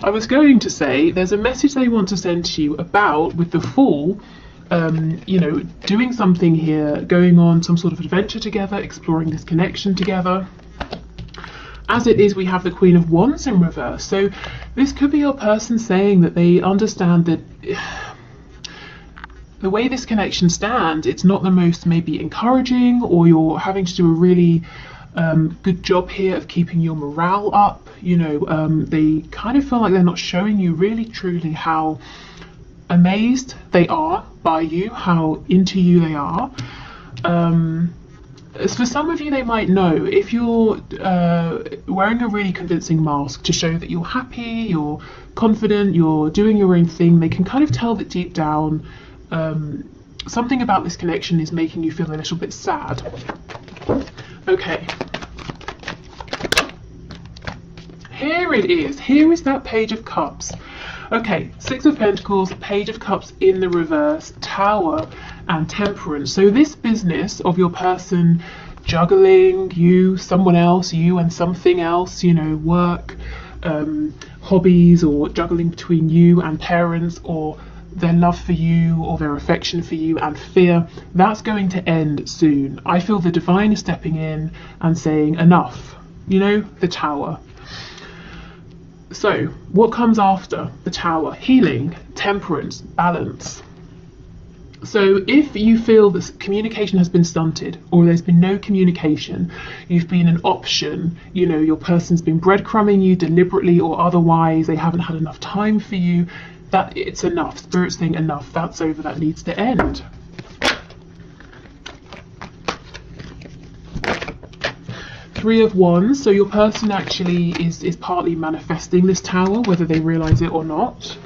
I was going to say there's a message they want to send to you about, with the Fool, you know, doing something here, going on some sort of adventure together, exploring this connection together. As it is, we have the Queen of Wands in reverse. So this could be your person saying that they understand that the way this connection stands, it's not the most maybe encouraging, or you're having to do a really good job here of keeping your morale up. You know, they kind of feel like they're not showing you really truly how amazed they are by you, how into you they are. As for some of you, they might know if you're wearing a really convincing mask to show that you're happy, you're confident, you're doing your own thing. They can kind of tell that deep down something about this connection is making you feel a little bit sad. Okay. Here it is. Here is that Page of Cups. Okay, Six of Pentacles, Page of Cups in the reverse, Tower, and Temperance. So this business of your person juggling you, someone else, you and something else, you know, work, hobbies, or juggling between you and parents, or their love for you, or their affection for you and fear, that's going to end soon. I feel the divine is stepping in and saying enough, you know, the Tower. So what comes after the Tower? Healing, temperance, balance. So if you feel that communication has been stunted, or there's been no communication, you've been an option, you know, your person's been breadcrumbing you deliberately or otherwise, they haven't had enough time for you, that it's enough. Spirit's saying enough, that's over, that needs to end. Three of Wands, so your person actually is partly manifesting this Tower, whether they realize it or not.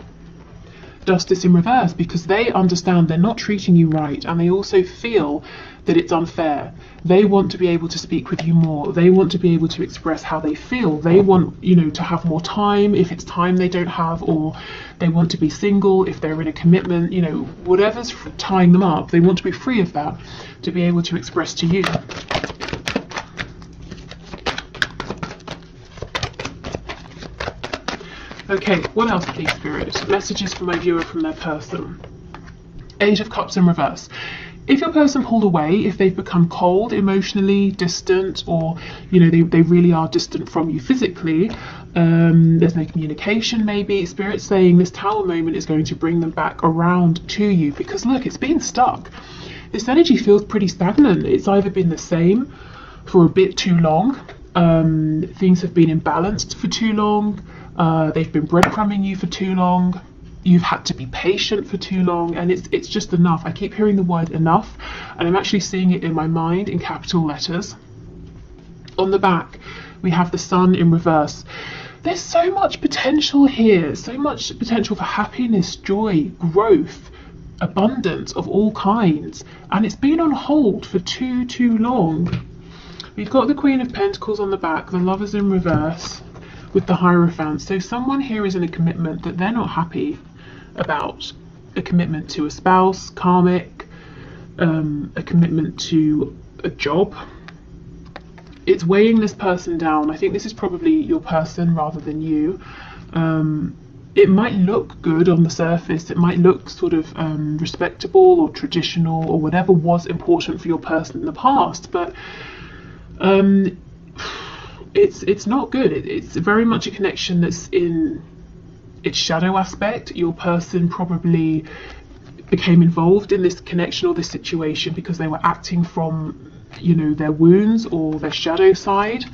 Justice in reverse, because they understand they're not treating you right, and they also feel that it's unfair. They want to be able to speak with you more. They want to be able to express how they feel. They want, you know, to have more time if it's time they don't have, or they want to be single if they're in a commitment, you know, whatever's tying them up, they want to be free of that to be able to express to you. Okay, what else, please, Spirit? Messages from my viewer from their person. Eight of Cups in reverse. If your person pulled away, if they've become cold, emotionally distant, or, you know, they really are distant from you physically, there's no communication maybe, Spirit's saying this Tower moment is going to bring them back around to you, because look, it's been stuck. This energy feels pretty stagnant. It's either been the same for a bit too long, things have been imbalanced for too long, they've been breadcrumbing you for too long, you've had to be patient for too long, and it's just enough. I keep hearing the word enough, and I'm actually seeing it in my mind in capital letters. On the back, we have the Sun in reverse. There's so much potential here, so much potential for happiness, joy, growth, abundance of all kinds, and it's been on hold for too long. We've got the Queen of Pentacles on the back, the Lovers in reverse, with the Hierophant. So someone here is in a commitment that they're not happy about. A commitment to a spouse, karmic, a commitment to a job. It's weighing this person down. I think this is probably your person rather than you. It might look good on the surface, it might look sort of respectable or traditional or whatever was important for your person in the past, but it's not good. It's very much a connection that's in its shadow aspect. Your person probably became involved in this connection or this situation because they were acting from, you know, their wounds or their shadow side,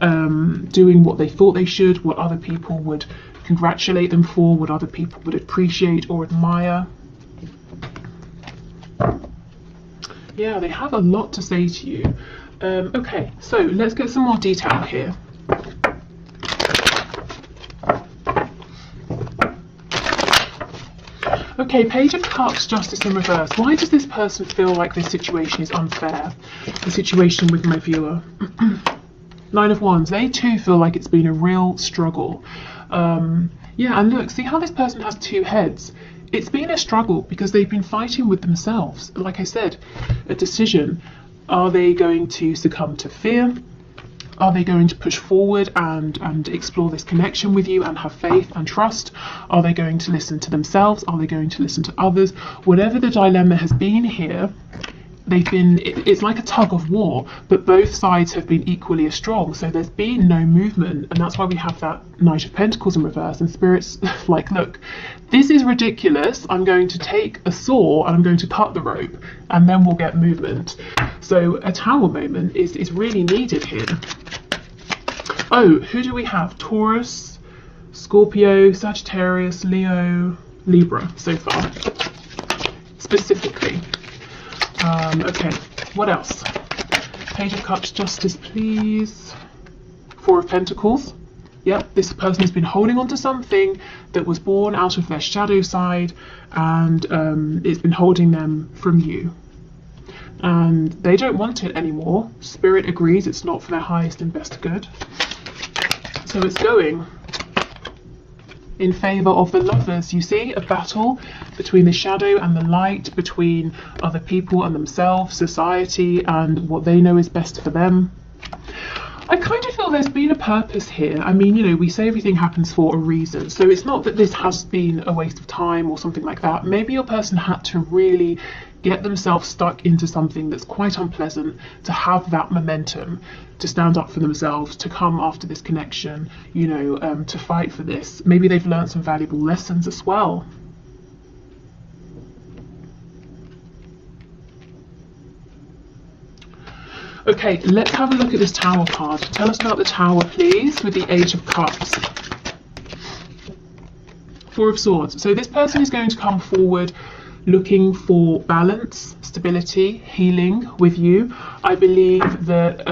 doing what they thought they should, what other people would congratulate them for, what other people would appreciate or admire. Yeah, they have a lot to say to you. Okay, so let's get some more detail here. Okay, Page of Cups, Justice in reverse. Why does this person feel like this situation is unfair? The situation with my viewer. Nine of Wands. They too feel like it's been a real struggle. Yeah, and look, see how this person has two heads. It's been a struggle because they've been fighting with themselves. Like I said, a decision. Are they going to succumb to fear? Are they going to push forward and explore this connection with you and have faith and trust? Are they going to listen to themselves? Are they going to listen to others? Whatever the dilemma has been here, it's like a tug of war, but both sides have been equally as strong. So there's been no movement, and that's why we have that Knight of Pentacles in reverse, and Spirit's like, look, this is ridiculous. I'm going to take a saw and I'm going to cut the rope, and then we'll get movement. So a Tower moment is really needed here. Oh, who do we have? Taurus, Scorpio, Sagittarius, Leo, Libra so far, specifically. Okay, what else? Page of Cups, Justice, please. Four of Pentacles. Yep, this person has been holding on to something that was born out of their shadow side, and it's been holding them from you. And they don't want it anymore. Spirit agrees it's not for their highest and best good. So it's going in favour of the Lovers. You see, a battle between the shadow and the light, between other people and themselves, society and what they know is best for them. I kind of feel there's been a purpose here. I mean, you know, we say everything happens for a reason, so it's not that this has been a waste of time or something like that. Maybe your person had to really get themselves stuck into something that's quite unpleasant, to have that momentum, to stand up for themselves, to come after this connection, you know, to fight for this. Maybe they've learned some valuable lessons as well. Okay, let's have a look at this Tower card. Tell us about the Tower, please, with the Eight of Cups. Four of Swords. So this person is going to come forward looking for balance, stability, healing with you. I believe that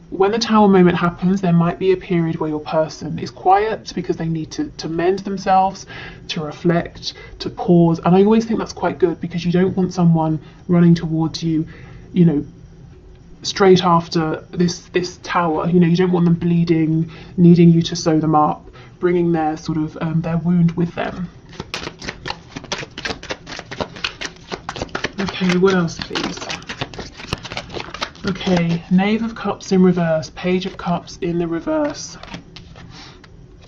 when the Tower moment happens, there might be a period where your person is quiet because they need to mend themselves, to reflect, to pause. And I always think that's quite good, because you don't want someone running towards you, you know, straight after this Tower. You know, you don't want them bleeding, needing you to sew them up, bringing their sort of their wound with them. Okay, what else, please? Okay, Knave of Cups in reverse, Page of Cups in the reverse,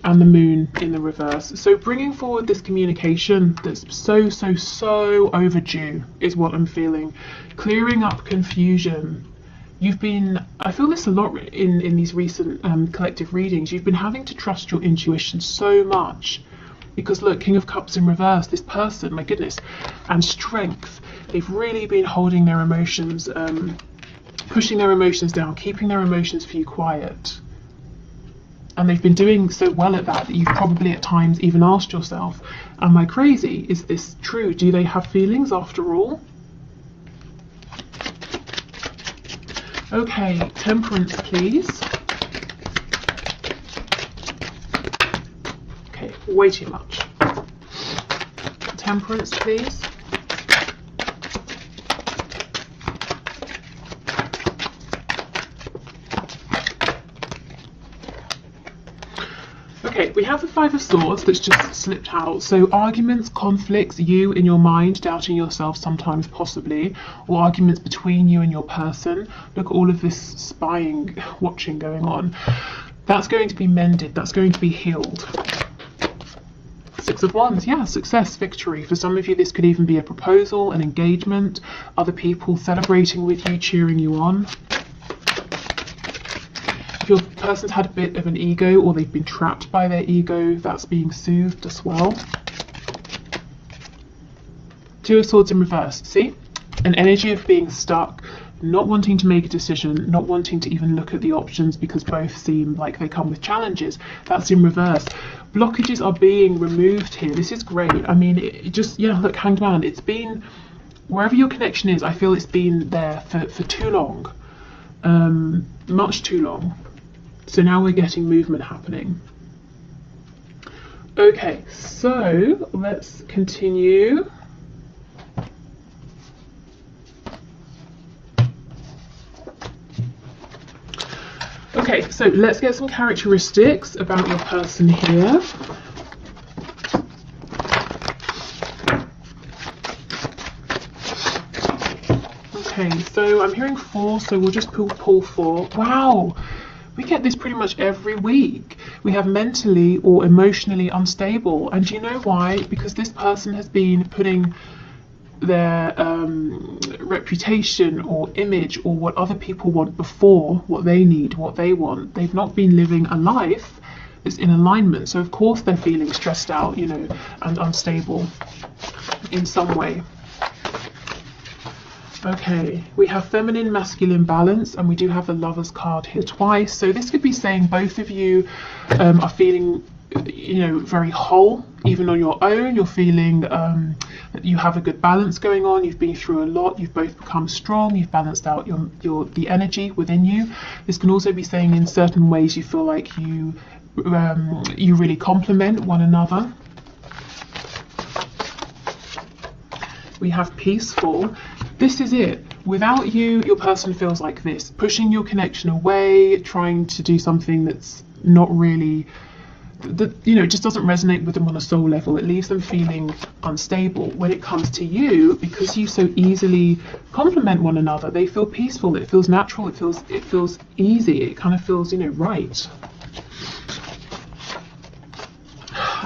and the Moon in the reverse. So bringing forward this communication that's so overdue is what I'm feeling. Clearing up confusion. You've been, I feel this a lot in these recent collective readings, you've been having to trust your intuition so much. Because look, King of Cups in reverse, this person, my goodness, and strength. They've really been holding their emotions, pushing their emotions down, keeping their emotions for you quiet. And they've been doing so well at that you've probably at times even asked yourself, am I crazy? Is this true? Do they have feelings after all? Okay, Temperance, please. Okay, way too much. Temperance, please. Okay, we have the Five of Swords that's just slipped out. So arguments, conflicts, you in your mind, doubting yourself sometimes possibly, or arguments between you and your person. Look at all of this spying, watching going on. That's going to be mended, that's going to be healed. Six of Wands, yeah, success, victory. For some of you, this could even be a proposal, an engagement, other people celebrating with you, cheering you on. If your person's had a bit of an ego, or they've been trapped by their ego, that's being soothed as well. Two of Swords in reverse, see? An energy of being stuck, not wanting to make a decision, not wanting to even look at the options because both seem like they come with challenges. That's in reverse. Blockages are being removed here. This is great. I mean, it just, yeah, look, Hanged Man, it's been, wherever your connection is, I feel it's been there for too long. Much too long. So now we're getting movement happening. Okay, so let's continue. Okay, so let's get some characteristics about your person here. Okay, so I'm hearing 4, so we'll just pull 4. Wow, We get this pretty much every week. We have mentally or emotionally unstable. And do you know why? Because this person has been putting their reputation or image or what other people want before what they need, what they want. They've not been living a life that's in alignment. So of course they're feeling stressed out, you know, and unstable in some way. Okay, we have feminine, masculine balance, and we do have the Lovers card here twice. So this could be saying both of you are feeling, you know, very whole, even on your own. You're feeling that you have a good balance going on. You've been through a lot. You've both become strong. You've balanced out the energy within you. This can also be saying in certain ways you feel like you really complement one another. We have peaceful. This is it. Without you, your person feels like this, pushing your connection away, trying to do something that's not really, you know, just doesn't resonate with them on a soul level. It leaves them feeling unstable. When it comes to you, because you so easily complement one another, they feel peaceful. It feels natural. It feels easy. It kind of feels, you know, right.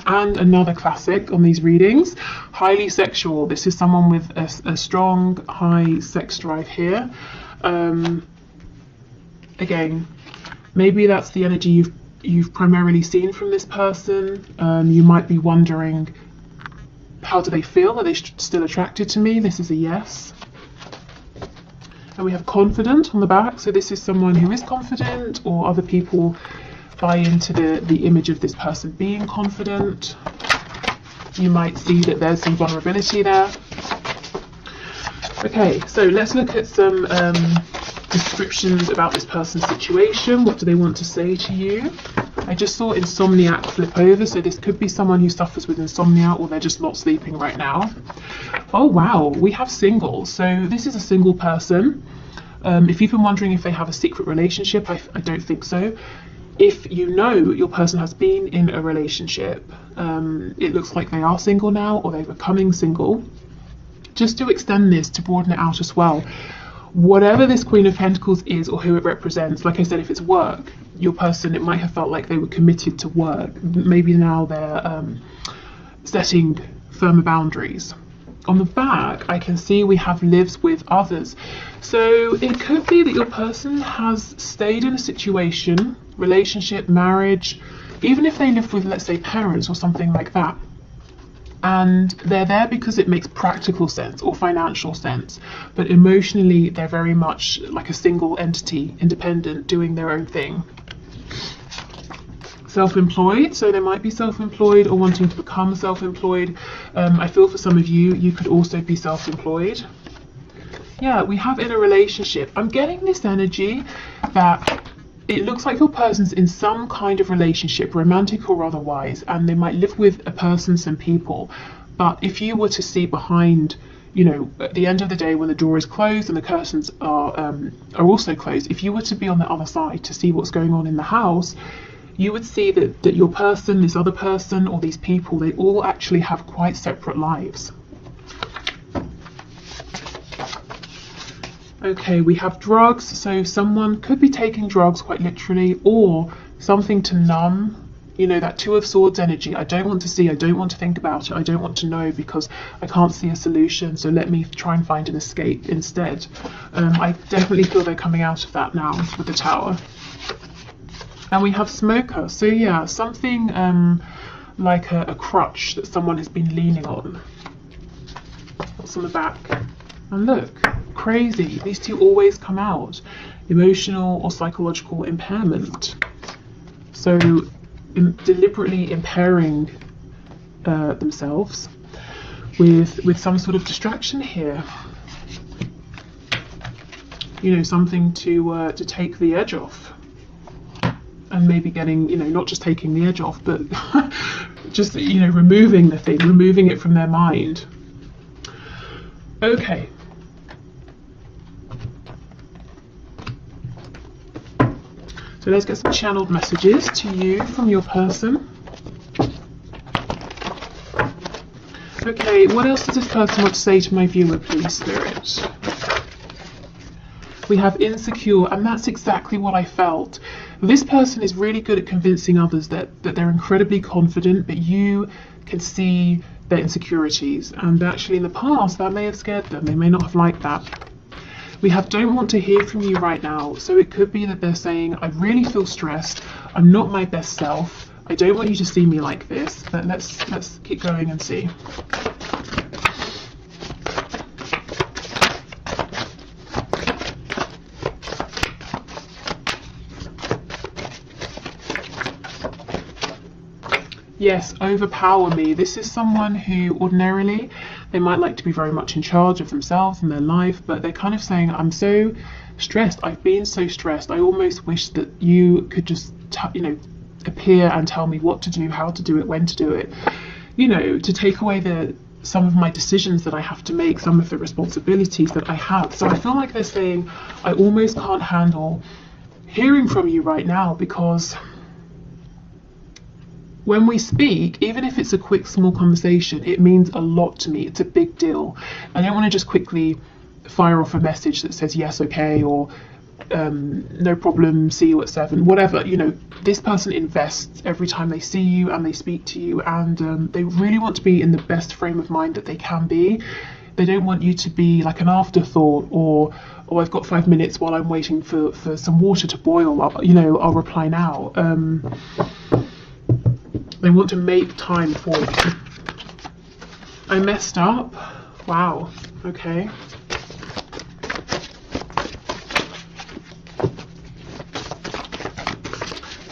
And another classic on these readings, highly sexual. This is someone with a strong, high sex drive here. Again, maybe that's the energy you've primarily seen from this person. You might be wondering, how do they feel? Are they still attracted to me? This is a yes. And we have confident on the back. So this is someone who is confident, or other people buy into the image of this person being confident. You might see that there's some vulnerability there. Okay, so let's look at some descriptions about this person's situation. What do they want to say to you? I just saw insomniac flip over, so this could be someone who suffers with insomnia, or they're just not sleeping right now. Oh wow, we have single. So this is a single person. If you've been wondering if they have a secret relationship, I don't think so. If you know your person has been in a relationship, it looks like they are single now, or they're becoming single. Just to extend this, to broaden it out as well, whatever this Queen of Pentacles is, or who it represents, like I said, if it's work, your person, it might have felt like they were committed to work. Maybe now they're setting firmer boundaries. On the back, I can see we have lives with others. So it could be that your person has stayed in a situation, relationship, marriage, even if they live with, let's say, parents or something like that, and they're there because it makes practical sense or financial sense, but emotionally they're very much like a single entity, independent, doing their own thing. Self-employed, so they might be self-employed or wanting to become self-employed. I feel for some of you, you could also be self-employed. Yeah, we have in a relationship. I'm getting this energy that it looks like your person's in some kind of relationship, romantic or otherwise, and they might live with a person, some people. But if you were to see behind, you know, at the end of the day when the door is closed and the curtains are also closed, if you were to be on the other side to see what's going on in the house, you would see that your person, this other person, or these people, they all actually have quite separate lives. Okay, we have drugs, so someone could be taking drugs quite literally, or something to numb, you know, that Two of Swords energy. I don't want to see, I don't want to think about it, I don't want to know because I can't see a solution, so let me try and find an escape instead. I definitely feel they're coming out of that now with the Tower. And we have smoker, so yeah, something like a crutch that someone has been leaning on. What's on the back? And look, crazy, these two always come out. Emotional or psychological impairment. So deliberately impairing themselves with some sort of distraction here. You know, something to take the edge off. And maybe getting, you know, not just taking the edge off, but just, you know, removing the thing, removing it from their mind. Okay. So let's get some channeled messages to you from your person. Okay, what else does this person want to say to my viewer, please, Spirit? We have insecure, and that's exactly what I felt. This person is really good at convincing others that they're incredibly confident, but you can see their insecurities, and actually in the past that may have scared them. They may not have liked that. We have don't want to hear from you right now, so it could be that they're saying, I really feel stressed, I'm not my best self, I don't want you to see me like this. But let's keep going and see. Yes, overpower me. This is someone who ordinarily, they might like to be very much in charge of themselves and their life, but they're kind of saying, I'm so stressed, I've been so stressed, I almost wish that you could just, appear and tell me what to do, how to do it, when to do it, to take away some of my decisions that I have to make, some of the responsibilities that I have. So I feel like they're saying, I almost can't handle hearing from you right now, because when we speak, even if it's a quick, small conversation, it means a lot to me. It's a big deal. I don't want to just quickly fire off a message that says yes, okay, or no problem, see you at 7, whatever. This person invests every time they see you and they speak to you, and they really want to be in the best frame of mind that they can be. They don't want you to be like an afterthought, or I've got 5 minutes while I'm waiting for some water to boil, I'll reply now. They want to make time for you. I messed up. Wow. Okay.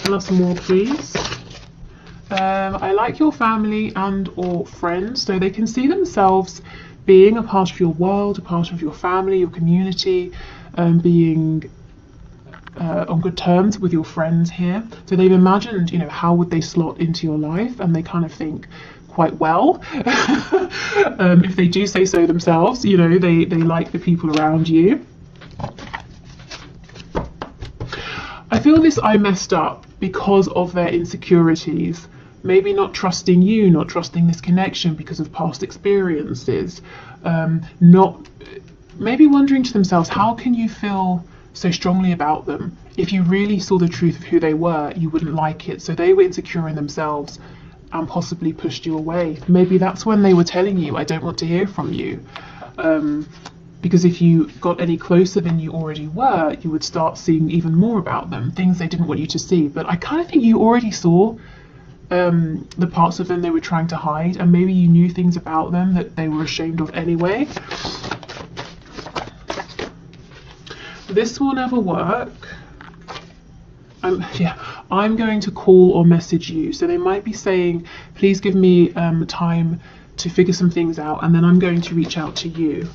Tell us more, please. I like your family and or friends. So they can see themselves being a part of your world, a part of your family, your community, being on good terms with your friends here. So they've imagined, how would they slot into your life, and they kind of think quite well. If they do say so themselves, they like the people around you. I feel this I messed up because of their insecurities. Maybe not trusting you, not trusting this connection because of past experiences. Maybe wondering to themselves, how can you feel so strongly about them? If you really saw the truth of who they were, you wouldn't like it. So they were insecure in themselves and possibly pushed you away. Maybe that's when they were telling you, I don't want to hear from you. Because if you got any closer than you already were, you would start seeing even more about them, things they didn't want you to see. But I kind of think you already saw the parts of them they were trying to hide, and maybe you knew things about them that they were ashamed of anyway. This will never work. I'm going to call or message you. So they might be saying, please give me time to figure some things out, and then I'm going to reach out to you.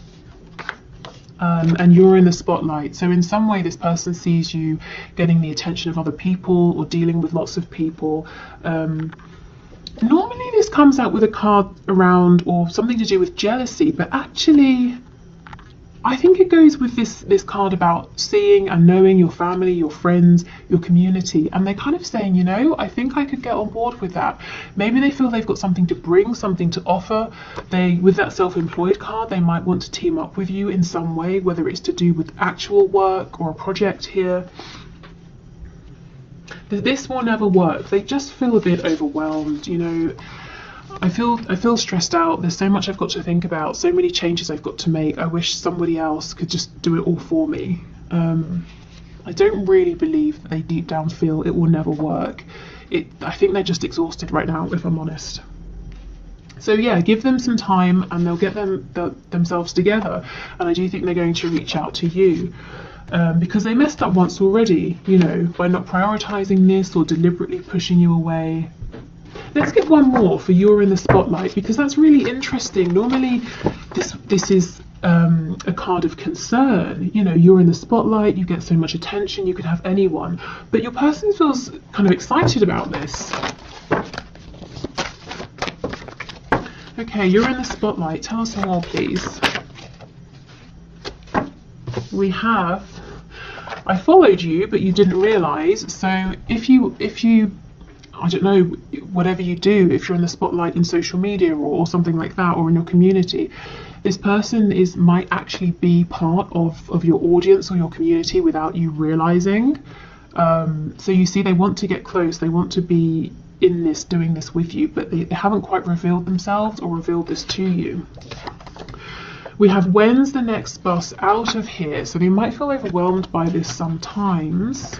And you're in the spotlight. So in some way this person sees you getting the attention of other people or dealing with lots of people. Normally this comes out with a card around or something to do with jealousy, but actually I think it goes with this card about seeing and knowing your family, your friends, your community, and they're kind of saying, I think I could get on board with that. Maybe they feel they've got something to bring, something to offer. With that self-employed card, they might want to team up with you in some way, whether it's to do with actual work or a project here. This will never work. They just feel a bit overwhelmed, I feel stressed out. There's so much I've got to think about, so many changes I've got to make. I wish somebody else could just do it all for me. I don't really believe that they deep down feel it will never work. I think they're just exhausted right now, if I'm honest. So yeah, give them some time and they'll get themselves together. And I do think they're going to reach out to you. Because they messed up once already, by not prioritizing this or deliberately pushing you away. Let's get one more for you're in the spotlight, because that's really interesting. Normally this is a card of concern. You're in the spotlight, you get so much attention, you could have anyone, but your person feels kind of excited about this. Okay, you're in the spotlight. Tell us more, please. We have, I followed you, but you didn't realize. So if you I don't know, whatever you do, if you're in the spotlight in social media or something like that, or in your community, this person might actually be part of your audience or your community without you realizing. So you see, they want to get close, they want to be in this, doing this with you, but they haven't quite revealed themselves or revealed this to you. We have, when's the next bus out of here? So they might feel overwhelmed by this sometimes.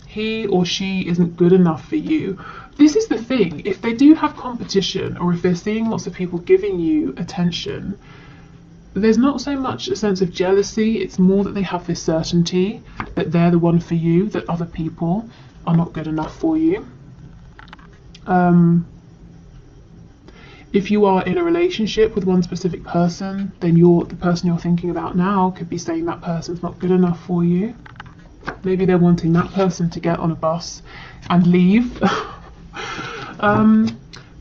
He or she isn't good enough for you. This is the thing, if they do have competition, or if they're seeing lots of people giving you attention, there's not so much a sense of jealousy, it's more that they have this certainty that they're the one for you, that other people are not good enough for you. If you are in a relationship with one specific person, then the person you're thinking about now could be saying that person's not good enough for you. Maybe they're wanting that person to get on a bus and leave. But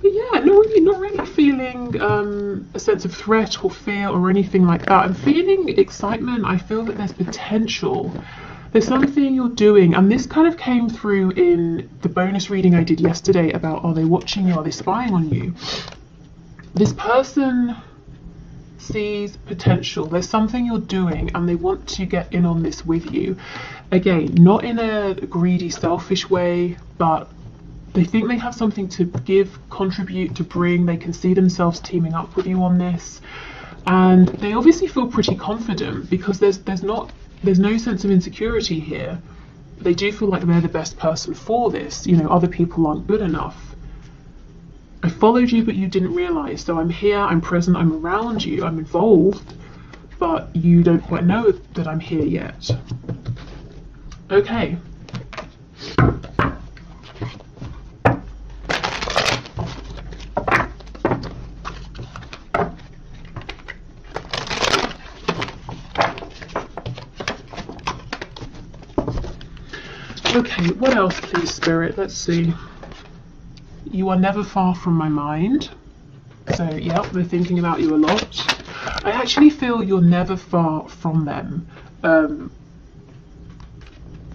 yeah, not really feeling a sense of threat or fear or anything like that. I'm feeling excitement. I feel that there's potential. There's something you're doing, and this kind of came through in the bonus reading I did yesterday about, are they watching you, are they spying on you? This person sees potential. There's something you're doing and they want to get in on this with you. Again, not in a greedy, selfish way, but they think they have something to give, contribute, to bring. They can see themselves teaming up with you on this. And they obviously feel pretty confident because there's no sense of insecurity here. They do feel like they're the best person for this. You know, other people aren't good enough. I followed you, but you didn't realize. So I'm here, I'm present, I'm around you, I'm involved, but you don't quite know that I'm here yet. Okay. Okay, what else, please, Spirit? Let's see. You are never far from my mind. So, yeah, they're thinking about you a lot. I actually feel you're never far from them.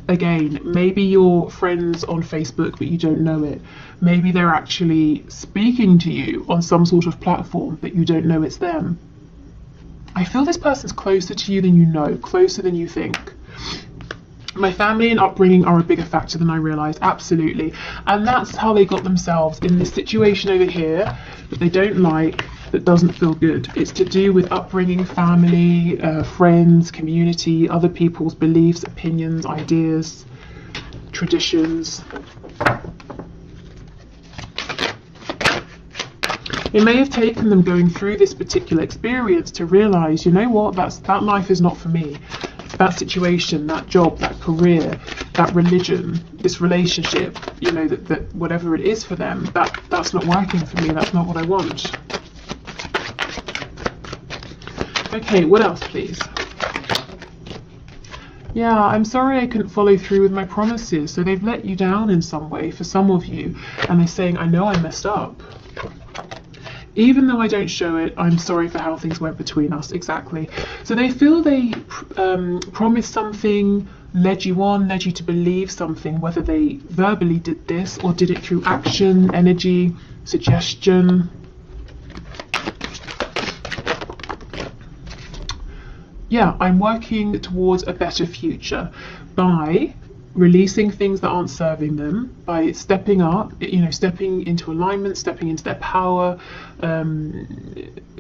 Again, maybe you're friends on Facebook, but you don't know it. Maybe they're actually speaking to you on some sort of platform, but you don't know it's them. I feel this person's closer to you than you know, closer than you think. My family and upbringing are a bigger factor than I realised, absolutely. And that's how they got themselves in this situation over here that they don't like, that doesn't feel good. It's to do with upbringing, family, friends, community, other people's beliefs, opinions, ideas, traditions. It may have taken them going through this particular experience to realise, you know what, that life is not for me. That situation, that job, that career, that religion, this relationship, you know, that whatever it is for them, that's not working for me, that's not what I want. Okay, what else, please? Yeah, I'm sorry I couldn't follow through with my promises. So they've let you down in some way for some of you, and they're saying, I know I messed up. Even though I don't show it, I'm sorry for how things went between us, exactly. So they feel they promised something, led you on, led you to believe something, whether they verbally did this or did it through action, energy, suggestion. Yeah, I'm working towards a better future by releasing things that aren't serving them, by stepping up, you know, stepping into alignment, stepping into their power,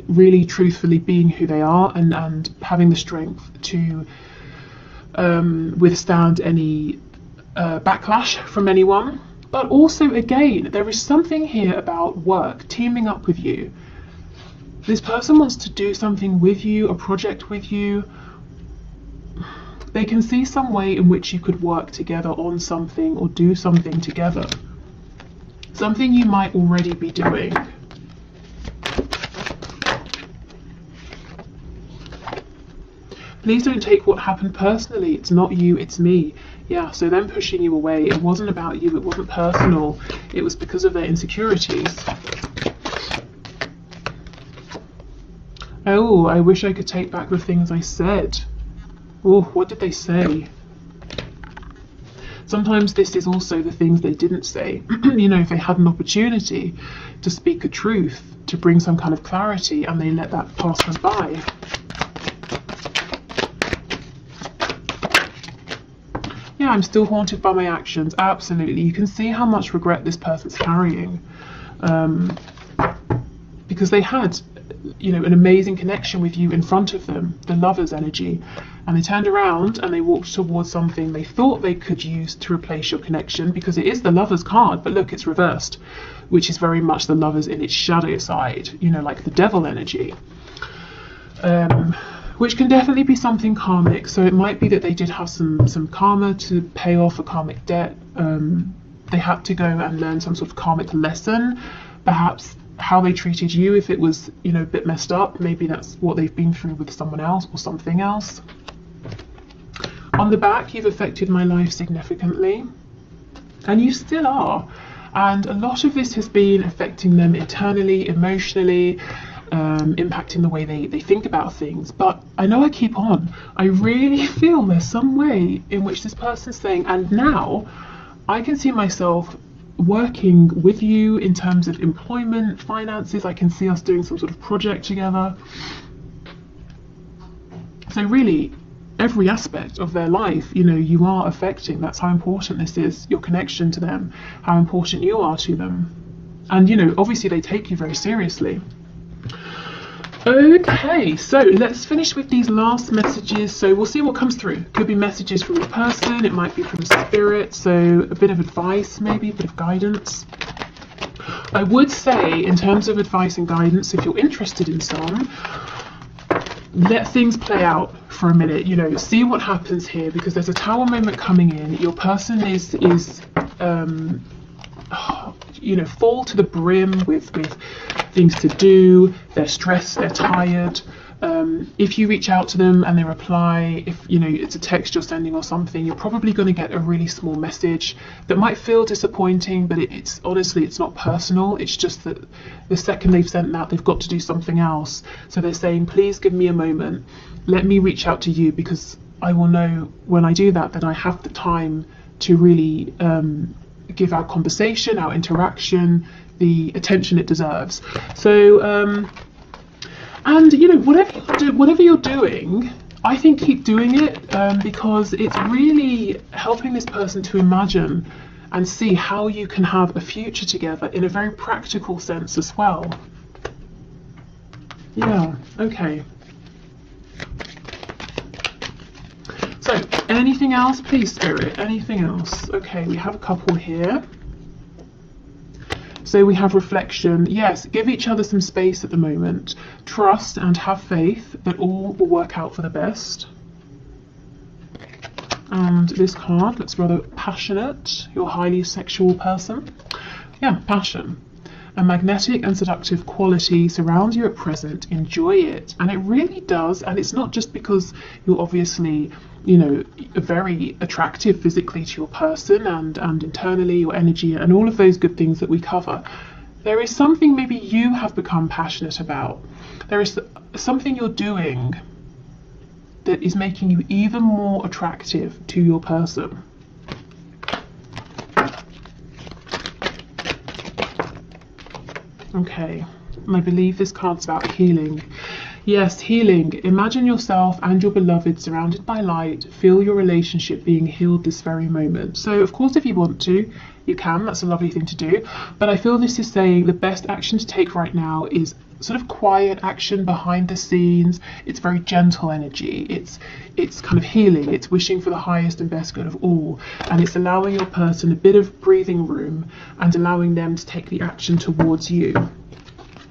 really truthfully being who they are, and having the strength to withstand any backlash from anyone. But also, again, there is something here about work, teaming up with you. This person wants to do something with you, a project with you. They can see some way in which you could work together on something or do something together. Something you might already be doing. Please don't take what happened personally. It's not you, it's me. Yeah, so them pushing you away, it wasn't about you, it wasn't personal. It was because of their insecurities. Oh, I wish I could take back the things I said. Oh, what did they say? Sometimes this is also the things they didn't say. You know, if they had an opportunity to speak a truth, to bring some kind of clarity, and they let that pass them by. say I'm still haunted by my actions. Absolutely. You can see how much regret this person's carrying, because they had, you know, an amazing connection with you in front of them, the Lover's energy, and they turned around and they walked towards something they thought they could use to replace your connection, because it is the Lover's card, but look, it's reversed, which is very much the Lover's in its shadow side, you know, like the devil energy, which can definitely be something karmic. So it might be that they did have some karma to pay off a karmic debt. They had to go and learn some sort of karmic lesson, perhaps how they treated you, if it was, you know, a bit messed up, maybe that's what they've been through with someone else or something else. On the back, you've affected my life significantly, and you still are, and a lot of this has been affecting them internally, emotionally, impacting the way they think about things. But I know I keep on, I really feel there's some way in which this person's saying, and now I can see myself working with you in terms of employment, finances. I can see us doing some sort of project together. So really, every aspect of their life, you know, you are affecting. That's how important this is, your connection to them, how important you are to them. And, you know, obviously they take you very seriously. Okay, so let's finish with these last messages. So we'll see what comes through. Could be messages from a person, it might be from spirit, so a bit of advice, maybe a bit of guidance. I would say, in terms of advice and guidance, if you're interested in some, let things play out for a minute, you know, see what happens here, because there's a Tower moment coming in. Your person is you know, full to the brim with things to do, they're stressed, they're tired. If you reach out to them and they reply, if you know it's a text you're sending or something, you're probably going to get a really small message that might feel disappointing, but it's honestly, it's not personal. It's just that the second they've sent that, they've got to do something else. So they're saying, please give me a moment, let me reach out to you, because I will know when I do that I have the time to really give our conversation, our interaction, the attention it deserves. So and you know, whatever you're doing, I think keep doing it, because it's really helping this person to imagine and see how you can have a future together in a very practical sense as well. Yeah, okay. So, anything else, please, Spirit? Anything else? Okay, we have a couple here. So we have reflection. Yes, give each other some space at the moment. Trust and have faith that all will work out for the best. And this card looks rather passionate. You're a highly sexual person. Yeah, passion. A magnetic and seductive quality surrounds you at present. Enjoy it. And it really does. And it's not just because you're obviously, you know, very attractive physically to your person and internally, your energy and all of those good things that we cover. There is something maybe you have become passionate about. There is something you're doing that is making you even more attractive to your person. Okay, and I believe this card's about healing. Yes, healing. Imagine yourself and your beloved surrounded by light. Feel your relationship being healed this very moment. So, of course, if you want to, you can. That's a lovely thing to do. But I feel this is saying the best action to take right now is sort of quiet action behind the scenes. It's very gentle energy. It's kind of healing. It's wishing for the highest and best good of all. And it's allowing your person a bit of breathing room and allowing them to take the action towards you.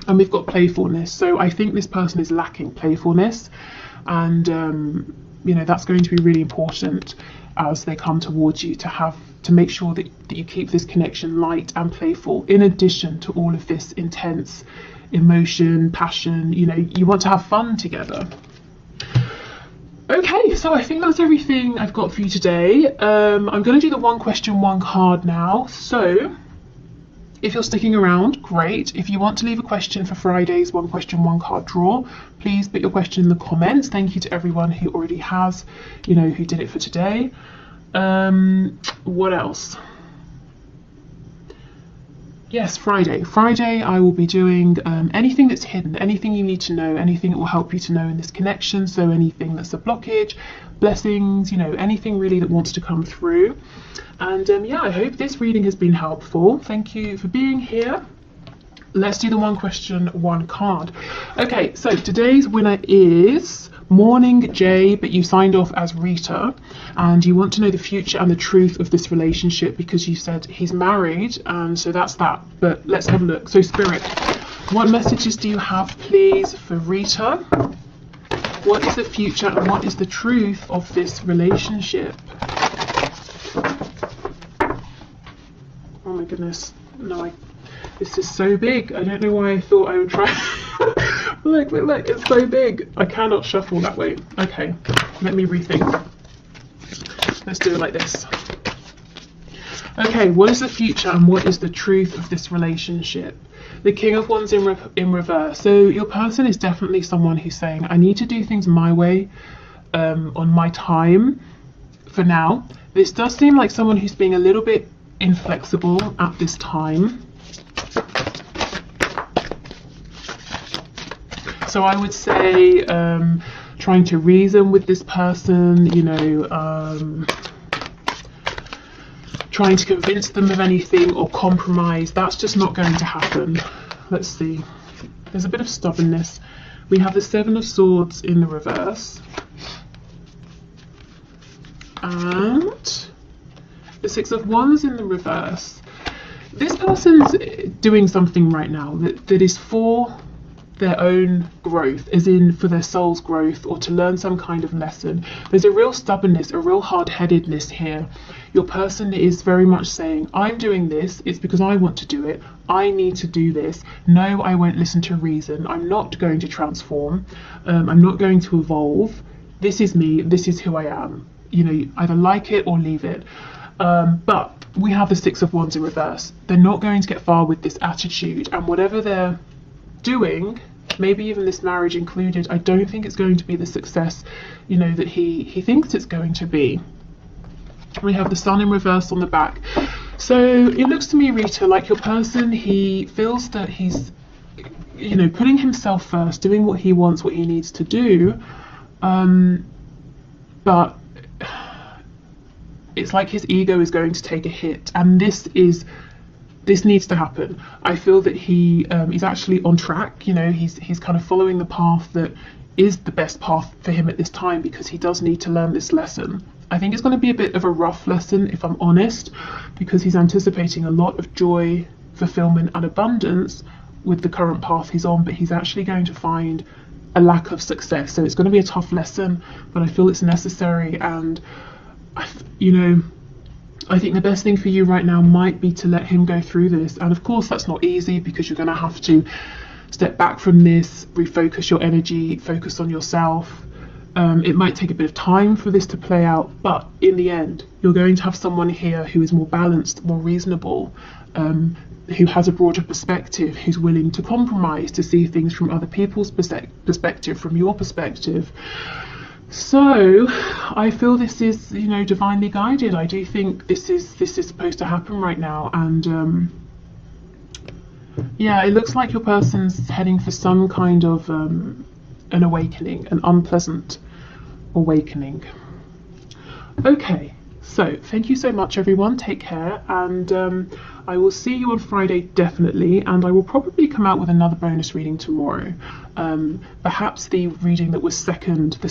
And we've got playfulness. So I think this person is lacking playfulness. And, you know, that's going to be really important as they come towards you, to make sure that you keep this connection light and playful, in addition to all of this intense emotion, passion. You know, you want to have fun together. Okay, so I think that's everything I've got for you today. I'm going to do the one question, one card now. So if you're sticking around, great. If you want to leave a question for Friday's one question, one card draw, please put your question in the comments. Thank you to everyone who already has, you know, who did it for today. What else? Yes, Friday. Friday, I will be doing anything that's hidden, anything you need to know, anything that will help you to know in this connection. So anything that's a blockage, blessings, you know, anything really that wants to come through. And yeah, I hope this reading has been helpful. Thank you for being here. Let's do the one question, one card. Okay, so today's winner is Morning J, but you signed off as Rita, and you want to know the future and the truth of this relationship because you said he's married, and so that's that. But let's have a look. So Spirit, what messages do you have, please, for Rita? What is the future and what is the truth of this relationship? Oh my goodness, no, this is so big. I don't know why I thought I would try. Look, it's so big. I cannot shuffle that way. Okay, let me rethink. Let's do it like this. Okay, what is the future and what is the truth of this relationship? The King of Wands in reverse. So your person is definitely someone who's saying, I need to do things my way, on my time for now. This does seem like someone who's being a little bit inflexible at this time. So I would say trying to reason with this person, you know, trying to convince them of anything or compromise, that's just not going to happen. Let's see. There's a bit of stubbornness. We have the Seven of Swords in the reverse. And the Six of Wands in the reverse. This person's doing something right now that is for their own growth, as in for their soul's growth or to learn some kind of lesson. There's a real stubbornness, a real hard-headedness here. Your person is very much saying, I'm doing this, it's because I want to do it, I need to do this, no, I won't listen to reason, I'm not going to transform, I'm not going to evolve, this is me, this is who I am. You know, either like it or leave it. But we have the Six of Wands in reverse. They're not going to get far with this attitude, and whatever they're doing, maybe even this marriage included, I don't think it's going to be the success, you know, that he thinks it's going to be. We have the Sun in reverse on the back. So it looks to me, Rita, like your person, he feels that he's, you know, putting himself first, doing what he wants, what he needs to do, but it's like his ego is going to take a hit, and this needs to happen. I feel that he's actually on track. You know, he's kind of following the path that is the best path for him at this time because he does need to learn this lesson. I think it's going to be a bit of a rough lesson, if I'm honest, because he's anticipating a lot of joy, fulfillment and abundance with the current path he's on, but he's actually going to find a lack of success. So it's going to be a tough lesson, but I feel it's necessary. And you know, I think the best thing for you right now might be to let him go through this. And of course that's not easy because you're going to have to step back from this, refocus your energy, focus on yourself. It might take a bit of time for this to play out, but in the end you're going to have someone here who is more balanced, more reasonable, who has a broader perspective, who's willing to compromise, to see things from other people's perspective, from your perspective. So I feel this is, you know, divinely guided. I do think this is supposed to happen right now, and yeah, it looks like your person's heading for some kind of an awakening, an unpleasant awakening. Okay, so thank you so much everyone, take care, and I will see you on Friday definitely, and I will probably come out with another bonus reading tomorrow. Perhaps the reading that was the second